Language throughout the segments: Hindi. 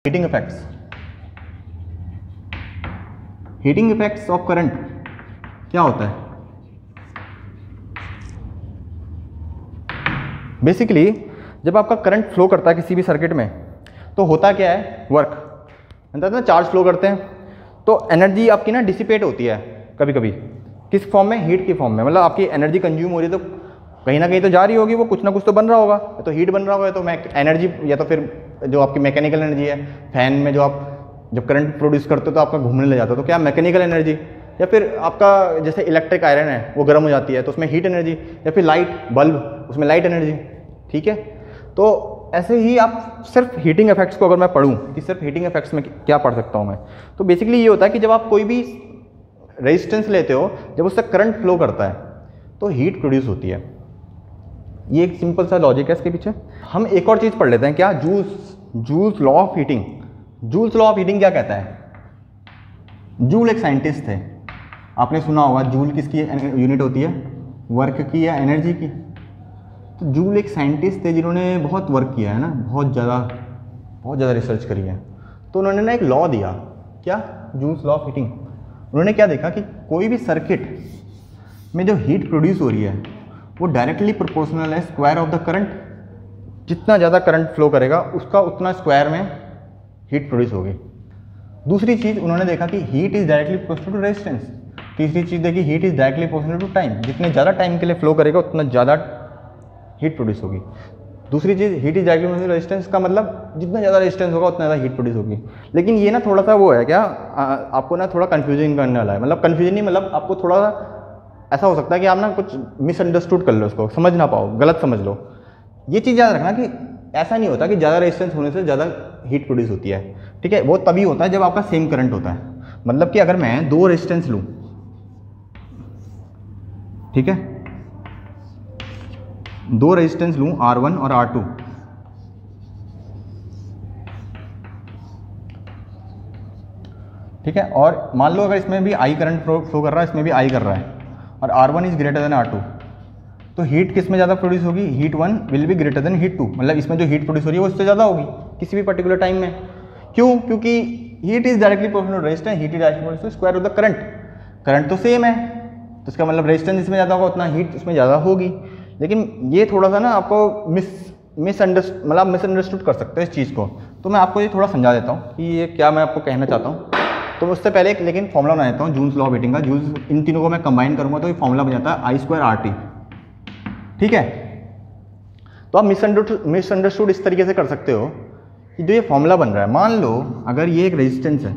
Heating effects, heating effects of current क्या होता है? बेसिकली जब आपका करंट फ्लो करता है किसी भी सर्किट में तो होता क्या है, वर्क मतलब ना चार्ज फ्लो करते हैं तो एनर्जी आपकी ना डिसिपेट होती है कभी कभी, किस फॉर्म में, हीट की फॉर्म में। मतलब आपकी एनर्जी कंज्यूम हो रही है तो कहीं ना कहीं तो जा रही होगी, वो कुछ ना कुछ तो बन रहा होगा, तो हीट बन रहा होगा, तो एनर्जी या तो फिर जो आपकी मैकेनिकल एनर्जी है, फैन में जो आप जब करंट प्रोड्यूस करते हो तो आपका घूमने लग जाता है तो क्या मैकेनिकल एनर्जी, या फिर आपका जैसे इलेक्ट्रिक आयरन है वो गर्म हो जाती है तो उसमें हीट एनर्जी, या फिर लाइट बल्ब उसमें लाइट एनर्जी। ठीक है, तो ऐसे ही आप सिर्फ हीटिंग इफेक्ट्स को अगर मैं पढ़ूँ कि सिर्फ हीटिंग इफेक्ट्स में क्या पढ़ सकता हूँ मैं, तो बेसिकली ये होता है कि जब आप कोई भी रेजिस्टेंस लेते हो, जब उससे करंट फ्लो करता है तो हीट प्रोड्यूस होती है। ये एक सिंपल सा लॉजिक है इसके पीछे। हम एक और चीज़ पढ़ लेते हैं, क्या, joules law of heating. Joules law of heating क्या कहता है? जूल एक साइंटिस्ट थे, आपने सुना होगा जूल किसकी यूनिट होती है, वर्क की या एनर्जी की। तो जूल एक साइंटिस्ट थे जिन्होंने बहुत वर्क किया है ना, बहुत ज़्यादा रिसर्च करी है। तो उन्होंने ना एक लॉ दिया, क्या, जूल्स लॉ ऑफ हीटिंग। उन्होंने क्या देखा कि कोई भी सर्किट में जो हीट प्रोड्यूस हो रही है वो डायरेक्टली प्रोपोर्शनल है स्क्वायर ऑफ द करंट। जितना ज़्यादा करंट फ्लो करेगा उसका उतना स्क्वायर में हीट प्रोड्यूस होगी। दूसरी चीज़ उन्होंने देखा कि heat is directly proportional to resistance. तीसरी चीज़ देखी, heat is directly proportional to time. जितने ज़्यादा टाइम के लिए फ्लो करेगा उतना ज़्यादा हीट प्रोड्यूस होगी। दूसरी चीज़, heat is directly proportional to resistance का मतलब जितना ज़्यादा रेजिस्टेंस होगा उतना ज़्यादा हीट प्रोड्यूस होगी। लेकिन ये ना थोड़ा सा वो है क्या, आपको ना थोड़ा कन्फ्यूजिंग करने वाला है। मतलब कन्फ्यूजन नहीं, मतलब आपको थोड़ा ऐसा हो सकता है कि आप ना कुछ मिसअंडरस्टूड कर लो, उसको समझ ना पाओ, गलत समझ लो। ये चीज़ याद रखना कि ऐसा नहीं होता कि ज़्यादा रेजिस्टेंस होने से ज़्यादा हीट प्रोड्यूस होती है। ठीक है, वो तभी होता है जब आपका सेम करंट होता है। मतलब कि अगर मैं दो रेजिस्टेंस लूँ, ठीक है, दो रेजिस्टेंस लूँ R1 और R2, ठीक है, और मान लो अगर इसमें भी I करंट फ्लो कर रहा है, इसमें भी I कर रहा है, और R1 is greater than R2, तो हीट किस में ज़्यादा प्रोड्यूस होगी? Heat 1 will be greater than heat 2। मतलब इसमें जो हीट प्रोड्यूस हो रही है वो उससे ज़्यादा होगी किसी भी पर्टिकुलर टाइम में। क्यों? क्योंकि heat is directly proportional to resistance, heat is directly proportional to square of the current. Current तो सेम है, तो इसका मतलब रेजिस्टेंस इसमें ज़्यादा होगा उतना हीट इसमें ज़्यादा होगी। लेकिन ये थोड़ा सा ना आपको मिसअंडरस्टूड कर सकते हैं इस चीज़ को, तो मैं आपको ये थोड़ा समझा देता हूँ कि ये क्या मैं आपको कहना चाहता हूँ। तो उससे पहले एक लेकिन फॉर्मूला बना देता हूँ जूल्स लॉ ऑफ हीटिंग का। जूल्स, इन तीनों को मैं कंबाइन करूँगा तो ये फॉर्मूला बन जाता है I²RT। ठीक है, तो आप मिसअंडरस्टूड इस तरीके से कर सकते हो कि जो ये फॉर्मूला बन रहा है, मान लो अगर ये एक रेजिस्टेंस है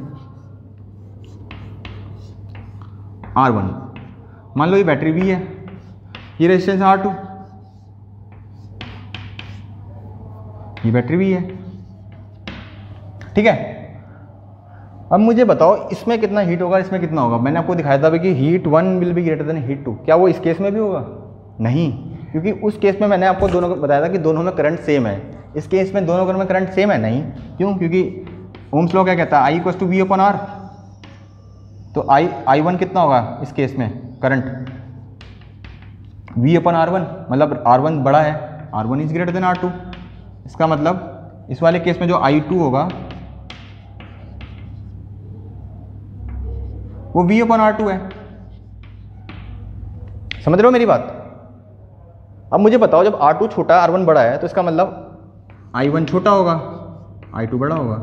R1, मान लो ये बैटरी भी है, ये रेजिस्टेंस है R2, ये बैटरी भी है। ठीक है, अब मुझे बताओ इसमें कितना हीट होगा, इसमें कितना होगा। मैंने आपको दिखाया था कि heat 1 will be greater than heat 2। क्या वो इस केस में भी होगा? नहीं, क्योंकि उस केस में मैंने आपको दोनों को बताया था कि दोनों में करंट सेम है। इस केस में दोनों में करंट सेम है नहीं। क्यों? क्योंकि ओम्स लॉ क्या कहता है, I = V/R। तो I1 कितना होगा इस केस में करंट? V/R1, मतलब R1 बड़ा है, R1 is greater than R2। इसका मतलब इस वाले केस में जो I2 होगा वो V/R2 है। समझ रहे हो मेरी बात? अब मुझे बताओ जब R2 छोटा है, R1 बड़ा है, तो इसका मतलब I1 छोटा होगा, I2 बड़ा होगा।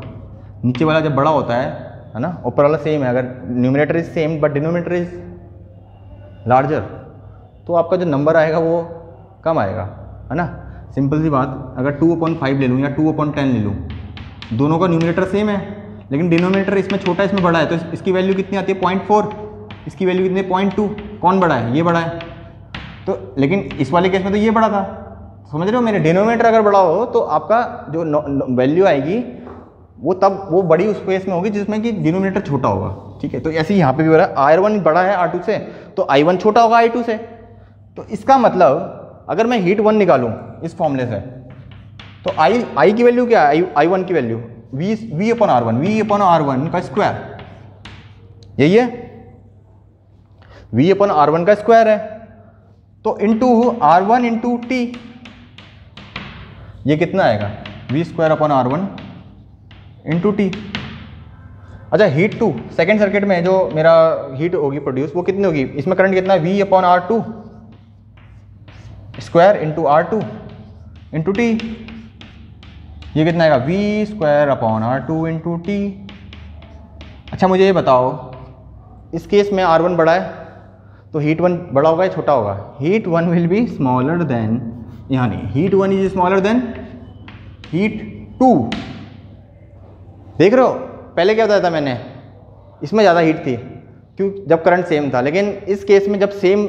नीचे वाला जब बड़ा होता है ना, ऊपर वाला सेम है, अगर numerator is same but denominator is larger, तो आपका जो नंबर आएगा वो कम आएगा, है ना। सिंपल सी बात, अगर 2/5 ले लूँ या 2/10 ले लूँ, दोनों का न्यूमरेटर सेम है, लेकिन डिनोमिनेटर इसमें छोटा इसमें बड़ा है, तो इसकी वैल्यू कितनी आती है? 0.4, इसकी वैल्यू कितनी है? 0.2। कौन बड़ा है? ये बड़ा है। तो लेकिन इस वाले केस में तो ये बड़ा था, समझ रहे हो मेरे। डिनोमिनेटर अगर बड़ा हो तो आपका जो वैल्यू आएगी वो तब वो बड़ी उस केस में होगी जिसमें कि डिनोमिनेटर छोटा होगा। ठीक है, तो ऐसे ही यहाँ पे भी हो रहा है, R1 बड़ा है R2 से, तो I1 छोटा होगा I2 से। तो इसका मतलब अगर मैं हीट 1 निकालूँ इस फॉर्मूले से, तो I की वैल्यू क्या है? I1 की वैल्यू V/R1 का स्क्वायर, यही है, V/R1 का स्क्वायर है। तो इंटू R1 इंटू T, ये कितना आएगा? V² R1 into T. अच्छा हीट टू सेकेंड सर्किट में जो मेरा हीट होगी प्रोड्यूस वो कितनी होगी, इसमें करंट कितना है V upon R2 square into R2 into T. ये कितना आएगा V square upon R2 into T. अच्छा मुझे ये बताओ इस केस में R1 बड़ा है तो हीट 1 बड़ा होगा या छोटा होगा, heat 1 will be smaller than, यहाँ नहीं, heat 1 is smaller than heat 2। देख रहे हो पहले क्या बताया था मैंने, इसमें ज़्यादा हीट थी क्यों, जब करंट सेम था। लेकिन इस केस में जब सेम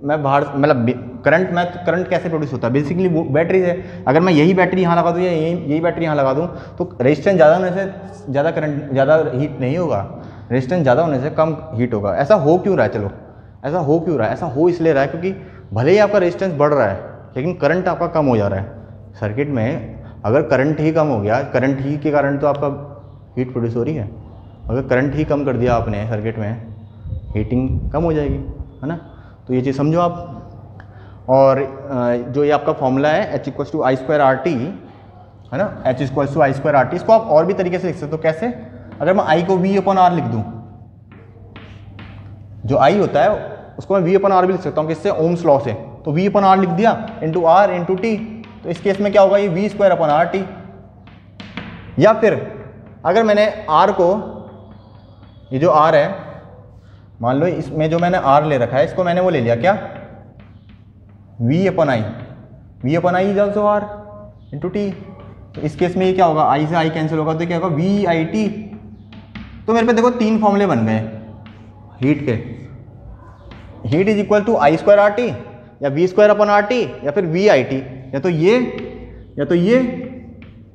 मैं बाहर मतलब करंट कैसे प्रोड्यूस होता है बेसिकली वो बैटरी से। अगर मैं यही बैटरी यहाँ लगा दूँ या यही बैटरी यहाँ लगा दूँ तो रेजिस्टेंस ज़्यादा होने से ज़्यादा करंट ज़्यादा हीट नहीं होगा, रेजिस्टेंस ज़्यादा होने से कम हीट होगा। ऐसा हो क्यों रहा है, चलो ऐसा हो क्यों रहा है, ऐसा हो इसलिए रहा है क्योंकि भले ही आपका रेजिस्टेंस बढ़ रहा है लेकिन करंट आपका कम हो जा रहा है सर्किट में। अगर करंट ही कम हो गया, करंट ही के कारण तो आपका हीट प्रोड्यूस हो रही है, अगर करंट ही कम कर दिया आपने सर्किट में हीटिंग कम हो जाएगी, है ना। तो ये चीज़ समझो आप। और जो ये आपका फॉर्मूला है H equals to I square R T, है ना, H equals to I square R T, इसको आप और भी तरीके से लिख सकते हो। कैसे, अगर मैं I को V अपॉन आर लिख दूँ, जो I होता है उसको मैं V अपॉन आर भी लिख सकता हूँ, किससे, ओम्स लॉ से। तो V अपॉन आर लिख दिया इंटू आर इंटू टी, तो इस केस में क्या होगा, ये V square upon R T. या फिर अगर मैंने R को, ये जो R है मान लो इसमें जो मैंने R ले रखा है इसको मैंने वो ले लिया क्या, V upon I, V upon I is also R into T. तो इस केस में ये क्या होगा, I से I कैंसिल होगा तो क्या होगा V आई टी। तो मेरे पे देखो तीन फॉर्मूले बन गए हीट के, heat is equal to I square R T या V square upon R T या फिर V आई टी, या तो ये या तो ये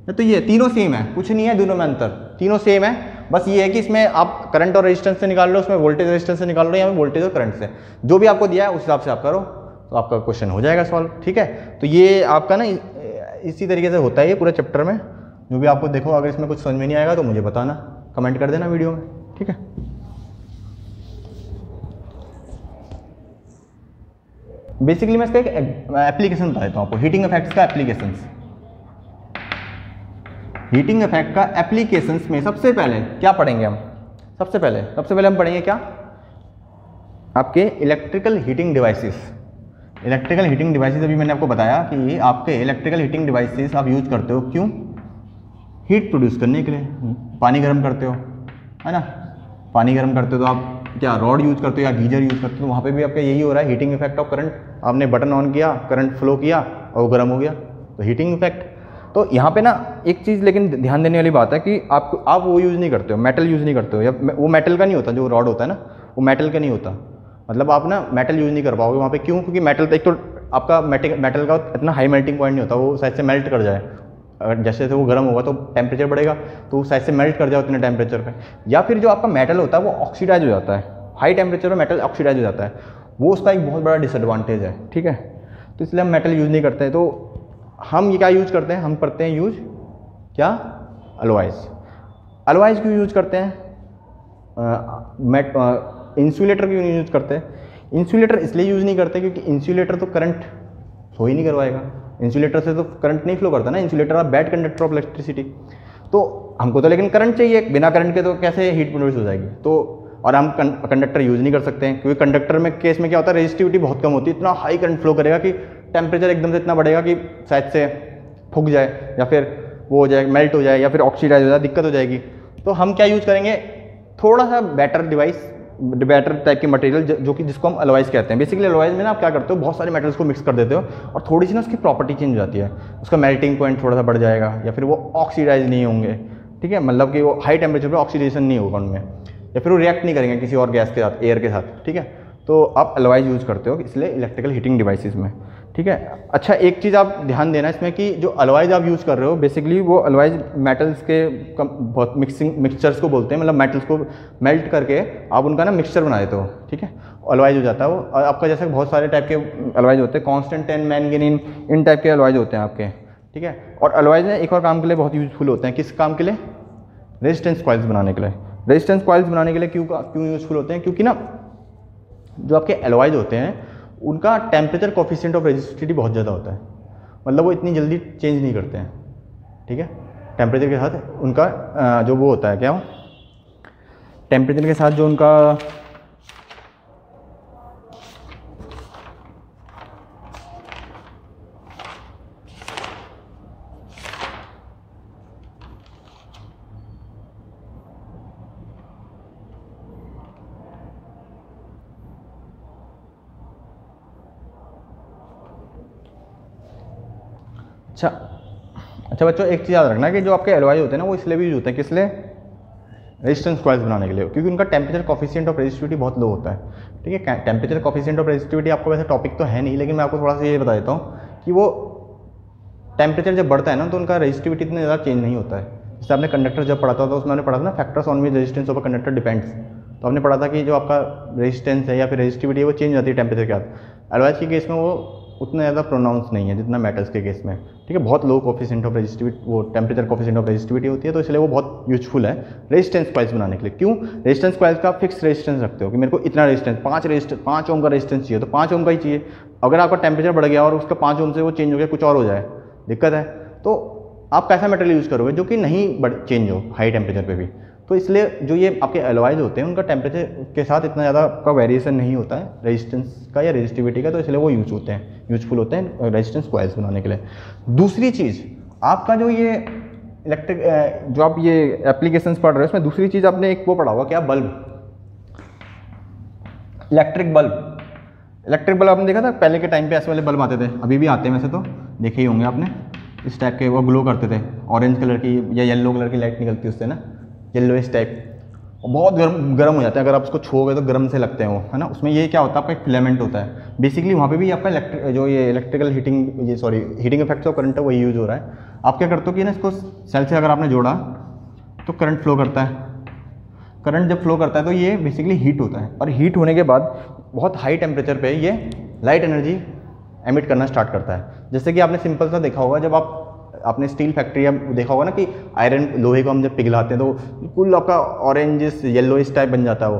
या तो ये, तीनों सेम है, कुछ नहीं है दोनों में अंतर, तीनों सेम है। बस ये है कि इसमें आप करंट और रेजिस्टेंस से निकाल लो, उसमें वोल्टेज रेजिस्टेंस से निकाल लो, या वोल्टेज और करंट से, जो भी आपको दिया है उस हिसाब से आप करो तो आपका क्वेश्चन हो जाएगा सॉल्व। ठीक है, तो ये आपका ना इसी तरीके से होता है ये पूरे चैप्टर में। जो भी आपको देखो अगर इसमें कुछ समझ में नहीं आएगा तो मुझे बताना, कमेंट कर देना वीडियो में। ठीक है, बेसिकली मैं इसका एक एप्लीकेशन बता देता हूँ आपको, हीटिंग इफेक्ट्स का एप्लीकेशंस। हीटिंग इफेक्ट का एप्लीकेशंस में सबसे पहले क्या पढ़ेंगे हम, सबसे पहले हम पढ़ेंगे क्या, आपके electrical heating devices. Electrical heating devices अभी मैंने आपको बताया कि ये आपके इलेक्ट्रिकल हीटिंग डिवाइसेस आप यूज करते हो क्यों, हीट प्रोड्यूस करने के लिए। पानी गर्म करते हो, है ना, पानी गर्म करते हो तो आप क्या रॉड यूज करते हो या गीजर यूज करते हो, वहाँ पे भी आपका यही हो रहा है, हीटिंग इफेक्ट ऑफ करंट। आपने बटन ऑन किया, करंट फ्लो किया और वो गर्म हो गया, तो हीटिंग इफेक्ट। तो यहाँ पे ना एक चीज़ लेकिन ध्यान देने वाली बात है कि आप वो यूज़ नहीं करते हो, मेटल यूज़ नहीं करते हो, या वो मेटल का नहीं होता, जो रॉड होता है ना वो मेटल का नहीं होता, मतलब आप ना मेटल यूज़ नहीं कर पाओगे वहाँ पे। क्यों, क्योंकि मेटल एक तो आपका मेटल का इतना हाई मेल्टिंग पॉइंट नहीं होता, वो शायद से मेल्ट कर जाए, अगर जैसे जैसे वो गर्म होगा तो टेम्परेचर बढ़ेगा तो शायद से मेल्ट कर जाए उतने टेम्परेचर पे। या फिर जो आपका मेटल होता है वो ऑक्सीडाइज हो जाता है, हाई टेम्परेचर में मेटल ऑक्सीडाइज हो जाता है, वो उसका एक बहुत बड़ा डिसएडवांटेज है। ठीक है, तो इसलिए हम मेटल यूज़ नहीं करते हैं। तो हम ये क्या यूज़ करते हैं, हम करते हैं यूज़ क्या, अलॉयज़। अलॉयज़ क्यों यूज़ करते हैं, इंसुलेटर क्यों नहीं यूज़ करते हैं। इंसुलेटर इसलिए यूज़ नहीं करते क्योंकि इंसुलेटर तो करंट फ्लो ही नहीं करवाएगा, इंसुलेटर से तो करंट नहीं फ्लो करता ना, इंसुलेटर आप बैड कंडक्टर ऑफ इलेक्ट्रिसिटी। तो हमको तो लेकिन करंट चाहिए, बिना करंट के तो कैसे हीट प्रोड्यूस हो जाएगी। तो और हम कंडक्टर यूज़ नहीं कर सकते हैं क्योंकि कंडक्टर में केस में क्या होता है, रेजिस्टिविटी बहुत कम होती है, इतना हाई करंट फ्लो करेगा कि टेम्परेचर एकदम से इतना बढ़ेगा कि शायद से फूक जाए या फिर वो हो जाए, मेल्ट हो जाए या फिर ऑक्सीडाइज हो जाए, दिक्कत हो जाएगी। तो हम क्या यूज़ करेंगे, थोड़ा सा बेटर डिवाइस, बेटर टाइप के मटेरियल जो कि जिसको हम अलॉयज़ कहते हैं। बेसिकली अलॉयज़ में ना आप क्या करते हो, बहुत सारे मेटल्स को मिक्स कर देते हो और थोड़ी सी ना उसकी प्रॉपर्टी चेंज हो जाती है, उसका मेल्टिंग पॉइंट थोड़ा सा बढ़ जाएगा या फिर वो ऑक्सीडाइज नहीं होंगे। ठीक है, मतलब कि वो हाई टेम्परेचर पर ऑक्सीडेशन नहीं होगा उनमें, या फिर वो रिएक्ट नहीं करेंगे किसी और गैस के साथ, एयर के साथ। ठीक है, तो आप अलॉयज़ यूज़ करते हो इसलिए इलेक्ट्रिकल हीटिंग डिवाइसेस में। ठीक है, अच्छा एक चीज़ आप ध्यान देना इसमें कि जो अलॉयज़ आप यूज़ कर रहे हो बेसिकली वो अलॉयज़ मेटल्स के बहुत मिक्सचर्स को बोलते हैं, मतलब मेटल्स को मेल्ट करके आप उनका ना मिक्सचर बना देते हो। ठीक है, अलॉयज़ हो जाता है वो। और आपका जैसे बहुत सारे टाइप के अलॉयज़ होते हैं, कांस्टेंटाइन, मैंगनीज, इन टाइप के अलॉयज़ होते हैं आपके। ठीक है, और अलॉयज़ एक और काम के लिए बहुत यूज़फुल होते हैं, किस काम के लिए, रेजिस्टेंस कॉइल्स बनाने के लिए। रेजिस्टेंस कॉइल्स बनाने के लिए क्यों यूज़फुल होते हैं, क्योंकि ना जो आपके अलॉयज़ होते हैं उनका टेम्परेचर कोफिशिएंट ऑफ रेजिस्टिविटी बहुत ज़्यादा होता है, मतलब वो इतनी जल्दी चेंज नहीं करते हैं। ठीक है, टेम्परेचर के साथ उनका जो वो होता है, क्या टेम्परेचर के साथ जो उनका अच्छा बच्चों, एक चीज़ याद रखना कि जो आपके एलवाई होते हैं ना, वो इसलिए भी यूज होते हैं, किस लिए? रेजिस्टेंस कॉइल्स बनाने के लिए, क्योंकि उनका टेम्परेचर कॉफिशिएंट ऑफ रेजिस्टिविटी बहुत लो होता है। ठीक है, टेम्परेचर कॉफिशिएंट ऑफ रेजिस्टिविटी आपको वैसे टॉपिक तो है नहीं, लेकिन मैं आपको थोड़ा सा ये बता देता हूँ कि वो टेम्परेचर जब बढ़ता है ना, तो उनका रेजिस्टिविटी इतना ज़्यादा चेंज नहीं होता है। जैसे आपने कंडक्टर जब पढ़ा था, तो उसमें हमने पढ़ा था ना, factors on which resistance of a conductor depends. तो हमने पढ़ा था कि जो आपका रेजिस्टेंस है या फिर रेजिस्टिविटी है, वो चेंज होती है टेम्परेचर के साथ। एलवाइज के केस में वो उतना ज़्यादा प्रोनाउंस नहीं है जितना मेटल्स के केस में। ठीक है, बहुत लो कोफिशिएंट ऑफ रेजिस्टिविटी, वो टेम्परेचर कोफिशिएंट ऑफ रेजिस्टिविटी होती है, तो इसलिए वो बहुत यूजफुल है रेजिस्टेंस कॉइल्स बनाने के लिए। क्यों? रेजिस्टेंस कॉइल्स का फिक्स रेजिस्टेंस रखते हो कि मेरे को इतना रेजिस्टेंस 5 ओम का रेजिस्टेंस चाहिए, तो 5 ओम का ही चाहिए। अगर आपका टेम्परेचर बढ़ गया और उसका 5 ओम से वो चेंज हो गया, कुछ और हो जाए, दिक्कत है। तो आप कैसा मटेरियल यूज़ करोगे जो कि नहीं चेंज हो हाई टेम्परेचर पे भी। तो इसलिए जो ये आपके एलॉयज होते हैं, उनका टेम्परेचर के साथ इतना ज़्यादा आपका वेरिएशन नहीं होता है रेजिस्टेंस का या रेजिस्टिविटी का, तो इसलिए वो यूजफुल होते हैं रेजिस्टेंस कॉइल्स बनाने के लिए। दूसरी चीज़, आपका जो ये इलेक्ट्रिक जो आप ये एप्लीकेशंस पढ़ रहे हो, उसमें दूसरी चीज़ आपने एक वो पढ़ा होगा, क्या? Bulb, electric bulb. Electric bulb आपने देखा था पहले के टाइम पे, ऐसे वाले बल्ब आते थे, अभी भी आते हैं वैसे तो, देखे ही होंगे आपने, इस टाइप के, वो ग्लो करते थे, ऑरेंज कलर की या येलो कलर की लाइट निकलती है उससे ना, येलो इस टाइप, और बहुत गर्म हो जाता है, अगर आप उसको छूओगे तो गर्म से लगते हैं वो, है ना। उसमें ये क्या होता है, आपका एक फिलामेंट होता है बेसिकली, वहाँ पे भी आपका electrical heating effect of current है, वही यूज़ हो रहा है। आप क्या करते हो कि ना, इसको सेल से अगर आपने जोड़ा तो करंट फ्लो करता है। करंट जब फ्लो करता है तो ये बेसिकली हीट होता है, और हीट होने के बाद बहुत हाई टेम्परेचर पे ये लाइट एनर्जी एमिट करना स्टार्ट करता है। जैसे कि आपने सिंपल सा देखा होगा, जब आपने स्टील फैक्ट्री या देखा होगा ना कि आयरन, लोहे को हम जब पिघलाते हैं तो बिल्कुल आपका ऑरेंज येलोइश टाइप बन जाता है वो,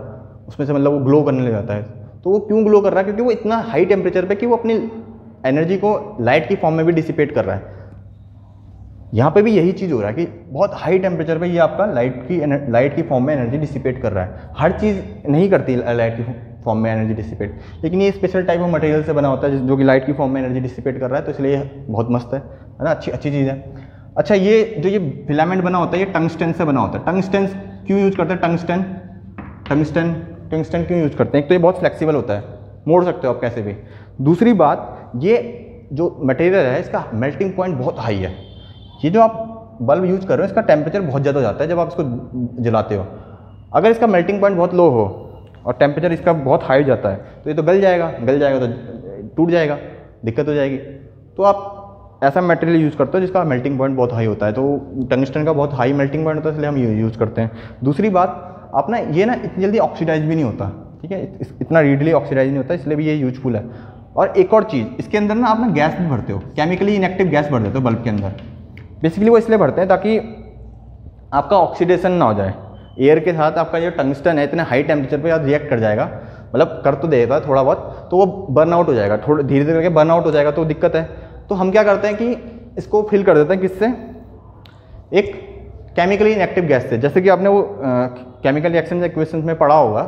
उसमें से मतलब वो ग्लो करने लग जाता है। तो वो क्यों ग्लो कर रहा है? क्योंकि वो इतना हाई टेम्परेचर पे कि वो अपनी एनर्जी को लाइट की फॉर्म में भी डिसिपेट कर रहा है। यहाँ पे भी यही चीज़ हो रहा है कि बहुत हाई टेम्परेचर पे ये आपका लाइट की फॉर्म में एनर्जी डिसिपेट कर रहा है। हर चीज़ नहीं करती लाइट की फॉर्म में एनर्जी डिसिपेट, लेकिन ये स्पेशल टाइप ऑफ मटेरियल से बना होता है जो कि लाइट की फॉर्म में एनर्जी डिसिपेट कर रहा है, तो इसलिए ये बहुत मस्त है ना, अच्छी चीज़ है। अच्छा, ये जो ये फिलामेंट बना होता है, ये टंगस्टन से बना होता है। टंगस्टन क्यों यूज़ करते हैं? टंगस्टन क्यों यूज़ करते हैं? एक तो ये बहुत फ्लेक्सिबल होता है, मोड़ सकते हो आप कैसे भी। दूसरी बात, ये जो मटेरियल है इसका मेल्टिंग पॉइंट बहुत हाई है। ये जो आप बल्ब यूज़ कर रहे हो, इसका टेम्परेचर बहुत ज़्यादा हो जाता है जब आप इसको जलाते हो। अगर इसका मेल्टिंग पॉइंट बहुत लो हो और टेम्परेचर इसका बहुत हाई हो जाता है, तो ये तो गल जाएगा तो टूट जाएगा, दिक्कत हो जाएगी। तो आप ऐसा मटेरियल यूज़ करते हो जिसका मेल्टिंग पॉइंट बहुत हाई होता है, तो टंगस्टन का बहुत हाई मेल्टिंग पॉइंट होता है, इसलिए हम यूज़ करते हैं। दूसरी बात, आप ना ये ना इतनी जल्दी ऑक्सीडाइज भी नहीं होता, ठीक है, इतना रीडली ऑक्सीडाइज नहीं होता, इसलिए भी ये यूजफुल है। और एक और चीज़, इसके अंदर ना आप ना गैस भी भरते हो, केमिकली इनएक्टिव गैस भर देते हो बल्ब के अंदर। बेसिकली वो इसलिए भरते हैं ताकि आपका ऑक्सीडेशन ना हो जाए एयर के साथ। आपका जो टंगस्टन है इतने हाई टेम्परेचर पे यार रिएक्ट कर जाएगा, मतलब कर तो देगा थोड़ा बहुत, तो वो बर्न आउट हो जाएगा, थोड़ा धीरे धीरे करके बर्न आउट हो जाएगा, तो दिक्कत है। तो हम क्या करते हैं कि इसको फिल कर देते हैं, किससे? एक केमिकली इनएक्टिव गैस से। जैसे कि आपने वो केमिकल रिएक्शन इक्वेशंस में पढ़ा होगा,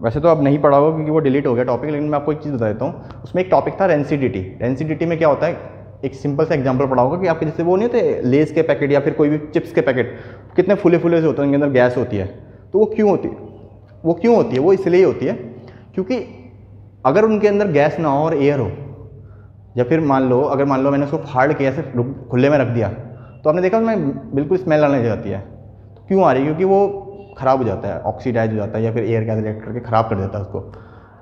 वैसे तो अब नहीं पढ़ा होगा क्योंकि वो डिलीट हो गया टॉपिक, लेकिन मैं आपको एक चीज़ बता देता हूँ। उसमें एक टॉपिक था रेंसिडिटी। रेंसिडिटी में क्या होता है, एक सिंपल सा एग्जांपल पढ़ा होगा कि आपके जैसे वो नहीं होते लेस के पैकेट या फिर कोई भी चिप्स के पैकेट, कितने फूले फूले से होते हैं, उनके अंदर गैस होती है। तो वो क्यों होती है? वो इसलिए होती है क्योंकि अगर उनके अंदर गैस ना हो और एयर हो, या फिर मान लो मैंने उसको फाड़ के ऐसे खुले में रख दिया, तो आपने देखा उसमें बिल्कुल स्मेल आने लग जाती है। तो क्यों आ रही है? क्योंकि वो ख़राब हो जाता है, ऑक्सीडाइज हो जाता है, या फिर एयर गैस रिएक्ट करके ख़राब कर देता है उसको।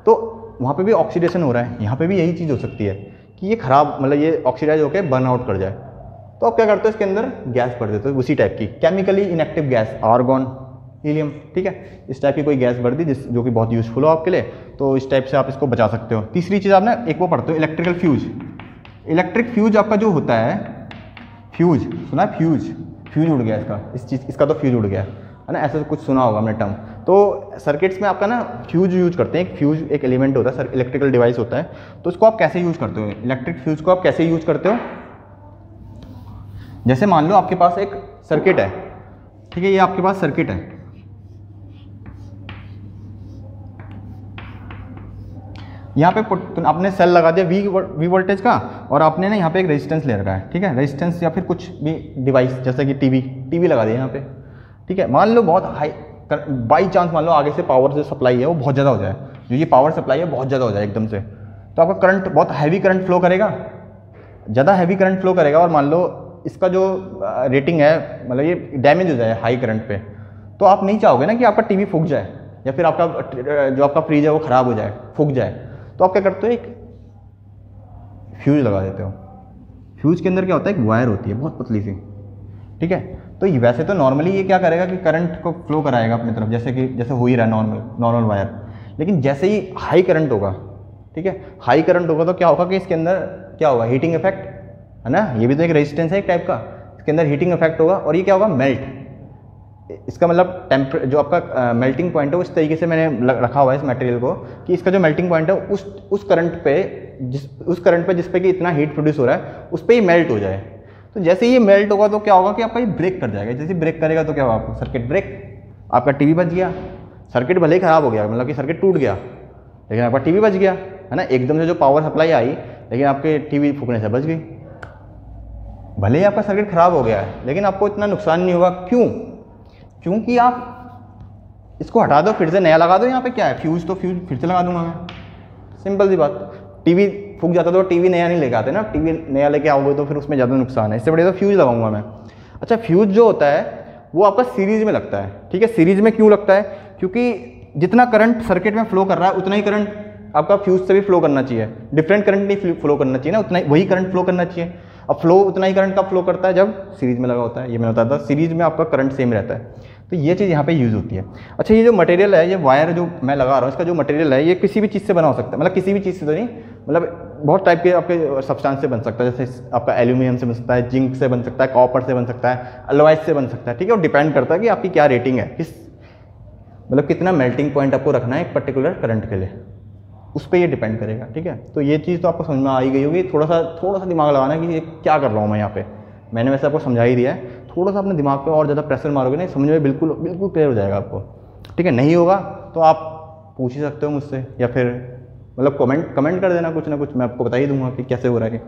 तो वहाँ पे भी ऑक्सीडेशन हो रहा है, यहाँ पे भी यही चीज़ हो सकती है कि ये ख़राब, मतलब ये ऑक्सीडाइज होकर बर्न आउट कर जाए। तो आप क्या करते हो, इसके अंदर गैस भर देते हो, उसी टाइप की chemically inactive gas, argon, helium, ठीक है, इस टाइप की कोई गैस भर दी जो कि बहुत यूज़फुल हो आपके लिए, तो इस टाइप से आप इसको बचा सकते हो। तीसरी चीज़, आपने एक वो पढ़ते हो इलेक्ट्रिकल फ्यूज। इलेक्ट्रिक फ्यूज आपका जो होता है, फ्यूज सुना है? फ्यूज उड़ गया इसका तो फ्यूज उड़ गया है ना, ऐसा कुछ सुना होगा हमने टर्म। तो सर्किट्स में आपका ना फ्यूज यूज करते हैं। एक फ्यूज एक एलिमेंट होता है, इलेक्ट्रिकल डिवाइस होता है। तो इसको आप कैसे यूज करते हो? इलेक्ट्रिक फ्यूज को आप कैसे यूज करते हो? जैसे मान लो आपके पास एक सर्किट है, ठीक है, ये आपके पास सर्किट है। यहाँ पे आपने सेल लगा दिया वी वोल्टेज का, और आपने ना यहाँ पे एक रेजिस्टेंस ले रखा है, ठीक है, रेजिस्टेंस या फिर कुछ भी डिवाइस जैसे कि टीवी लगा दिया यहाँ पे, ठीक है। मान लो बहुत हाई, बाई चांस मान लो आगे से पावर जो सप्लाई है वो बहुत ज़्यादा हो जाए, जो ये पावर सप्लाई है बहुत ज़्यादा हो जाए एकदम से, तो आपका करंट बहुत हैवी करंट फ्लो करेगा, ज़्यादा हैवी करंट फ्लो करेगा, और मान लो इसका जो रेटिंग है मतलब ये डैमेज हो जाए हाई करंट पे, तो आप नहीं चाहोगे ना कि आपका टीवी फूक जाए या फिर आपका जो आपका फ्रिज है वो ख़राब हो जाए, फूक जाए। तो आप क्या करते हो, एक फ्यूज लगा देते हो। फ्यूज के अंदर क्या होता है, एक वायर होती है बहुत पतली सी, ठीक है। तो वैसे तो नॉर्मली ये क्या करेगा कि करंट को फ्लो कराएगा अपनी तरफ, जैसे हो ही रहा है नॉर्मल वायर, लेकिन जैसे ही हाई करंट होगा, ठीक है, हाई करंट होगा तो क्या होगा कि इसके अंदर क्या होगा, हीटिंग इफेक्ट है ना, ये भी तो एक रेजिस्टेंस है एक टाइप का, इसके अंदर हीटिंग इफेक्ट होगा, और ये क्या होगा, मेल्ट। इसका मतलब जो आपका मेल्टिंग पॉइंट है, उस तरीके से मैंने रखा हुआ है इस मटेरियल को कि इसका जो मेल्टिंग पॉइंट है उस करंट पे जिस पे कि इतना हीट प्रोड्यूस हो रहा है उस पर ही मेल्ट हो जाए। तो जैसे ये मेल्ट होगा तो क्या होगा कि आपका ये ब्रेक कर जाएगा, जैसे ब्रेक करेगा तो क्या होगा, आपको सर्किट ब्रेक, आपका टीवी बच गया। सर्किट भले ही ख़राब हो गया, मतलब कि सर्किट टूट गया, लेकिन आपका टीवी बच गया, है ना। एकदम से जो पावर सप्लाई आई, लेकिन आपके टीवी फूकने से बच गई। भले ही आपका सर्किट ख़राब हो गया है, लेकिन आपको इतना नुकसान नहीं होगा। क्यों? क्योंकि आप इसको हटा दो, फिर से नया लगा दो। यहाँ पे क्या है, फ्यूज़, तो फ्यूज़ फिर से लगा दूंगा मैं, सिंपल सी बात। टीवी फूक जाता तो टीवी नया नहीं लेके आते ना, टीवी नया लेके आओगे तो फिर उसमें ज़्यादा नुकसान है, इससे बढ़िया तो फ्यूज़ लगाऊंगा मैं। अच्छा, फ्यूज़ जो होता है वो आपका सीरीज़ में लगता है, ठीक है। सीरीज़ में क्यों लगता है, क्योंकि जितना करंट सर्किट में फ्लो कर रहा है उतना ही करंट आपका फ्यूज़ से भी फ्लो करना चाहिए। डिफरेंट करंट नहीं फ्लो करना चाहिए ना, उतना वही करंट फ्लो करना चाहिए। अब फ्लो उतना ही करंट का फ्लो करता है जब सीरीज़ में लगा होता है। ये मैंने बताया था, सीरीज़ में आपका करंट सेम रहता है, तो ये चीज़ यहाँ पे यूज़ होती है। अच्छा, ये जो मटेरियल है, ये वायर जो मैं लगा रहा हूँ, इसका जो मटेरियल है ये किसी भी चीज़ से बना हो सकता है, मतलब किसी भी चीज़ से तो नहीं, मतलब बहुत टाइप के आपके सब्सटेंस से बन सकता है। जैसे आपका एल्यूमिनियम से बन सकता है, जिंक से बन सकता है, कॉपर से बन सकता है, अलॉयज से बन सकता है, ठीक है। और डिपेंड करता है कि आपकी क्या रेटिंग है, मतलब कितना मेल्टिंग पॉइंट आपको रखना है एक पर्टिकुलर करंट के लिए, उस पर ये डिपेंड करेगा, ठीक है। तो ये चीज़ तो आपको समझ में आ ही गई होगी। थोड़ा सा दिमाग लगाना कि ये क्या कर रहा हूँ मैं यहाँ पे, मैंने वैसे आपको समझा ही दिया है। थोड़ा सा अपने दिमाग पे और ज़्यादा प्रेशर मारोगे ना, समझ में बिल्कुल क्लियर हो जाएगा आपको, ठीक है। नहीं होगा तो आप पूछ ही सकते हो मुझसे, या फिर मतलब कमेंट कर देना कुछ ना कुछ, मैं आपको बता ही दूंगा कि कैसे हो रहा है।